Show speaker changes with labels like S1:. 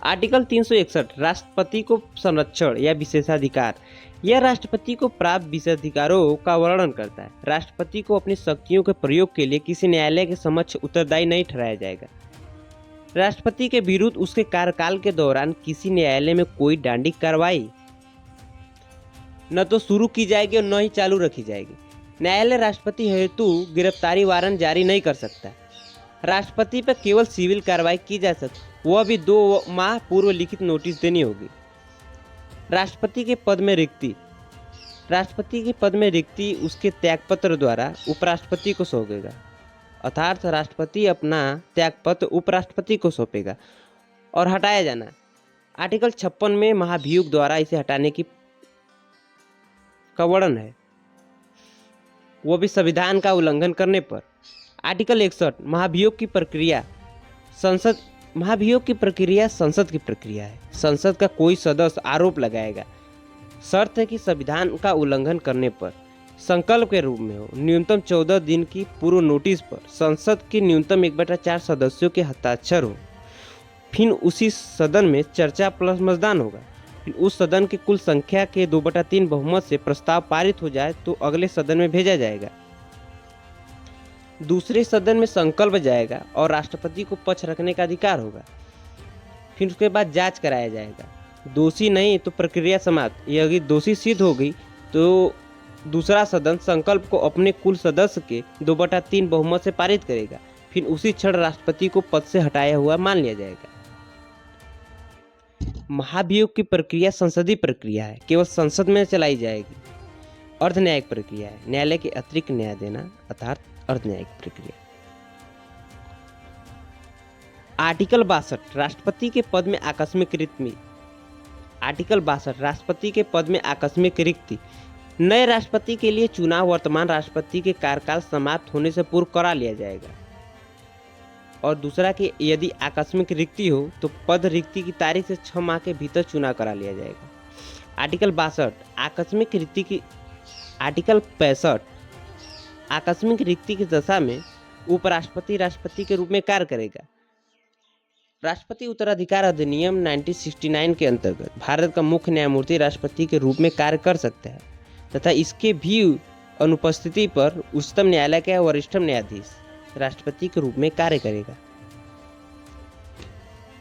S1: Article 361 राष्ट्रपति को संरक्षण या विशेषाधिकार। यह राष्ट्रपति को प्राप्त विशेषाधिकारों का वर्णन करता है। राष्ट्रपति को अपनी शक्तियों के प्रयोग के लिए किसी न्यायालय के समक्ष उत्तरदायी नहीं ठहराया जाएगा। राष्ट्रपति के विरुद्ध उसके कार्यकाल के दौरान किसी न्यायालय में कोई दंडिक कार्रवाई न तो शुरू की जाएगी और न ही चालू रखी जाएगी। न्यायालय राष्ट्रपति हेतु गिरफ्तारी वारंट जारी नहीं कर सकता। राष्ट्रपति पर केवल सिविल कार्रवाई की जा सकती, वह भी 2 माह पूर्व लिखित नोटिस देनी होगी। राष्ट्रपति के पद में रिक्ति। राष्ट्रपति के पद में रिक्ति उसके त्यागपत्र द्वारा उपराष्ट्रपति को सौंपेगा, अर्थात राष्ट्रपति अपना त्यागपत्र उपराष्ट्रपति को सौंपेगा और हटाया जाना। आर्टिकल 56 में महाभियोग द्वारा इसे हटाने का वर्णन है, वो भी संविधान का उल्लंघन करने पर। आर्टिकल 61 महाभियोग की प्रक्रिया। महाभियोग की प्रक्रिया संसद की प्रक्रिया है। संसद का कोई सदस्य आरोप लगाएगा, शर्त है कि संविधान का उल्लंघन करने पर संकल्प के रूप में हो, न्यूनतम 14 दिन की पूर्व नोटिस पर, संसद के न्यूनतम 1/4 सदस्यों के हस्ताक्षर हो, फिर उसी सदन में चर्चा प्लस मतदान होगा। फिर उस सदन की कुल संख्या के 2/3 बहुमत से प्रस्ताव पारित हो जाए तो अगले सदन में भेजा जाएगा, दूसरे सदन में संकल्प जाएगा और राष्ट्रपति को पक्ष रखने का अधिकार होगा। फिर उसके बाद जांच कराया जाएगा, दोषी नहीं तो प्रक्रिया समाप्त। यदि दोषी सिद्ध हो गई तो दूसरा सदन संकल्प को अपने कुल सदस्य के 2/3 बहुमत से पारित करेगा। फिर उसी क्षण राष्ट्रपति को पद से हटाया हुआ मान लिया जाएगा। महाभियोग की प्रक्रिया संसदीय प्रक्रिया है, केवल संसद में चलाई जाएगी। अर्ध न्यायिक प्रक्रिया है, न्यायालय के अतिरिक्त न्याय देना, अर्थात अर्ध न्यायिक प्रक्रिया। आर्टिकल 62 राष्ट्रपति के पद में आकस्मिक रिक्ति। आर्टिकल 62 राष्ट्रपति के पद में आकस्मिक रिक्ति। नए राष्ट्रपति के लिए चुनाव वर्तमान राष्ट्रपति के कार्यकाल समाप्त होने से पूर्व करा लिया जाएगा। और दूसरा कि यदि आकस्मिक रिक्ति हो तो पद रिक्ति की तारीख से 6 माह के भीतर चुनाव करा लिया जाएगा। आर्टिकल 62 आकस्मिक रिक्ति की। आर्टिकल 65 आकस्मिक रिक्ति की दशा में उपराष्ट्रपति राष्ट्रपति के रूप में कार्य करेगा। राष्ट्रपति उत्तराधिकार अधिनियम 1969 के अंतर्गत भारत का मुख्य न्यायमूर्ति राष्ट्रपति के रूप में कार्य कर सकता है तथा इसके भी अनुपस्थिति पर उच्चतम न्यायालय का वरिष्ठ न्यायाधीश राष्ट्रपति के रूप में कार्य करेगा।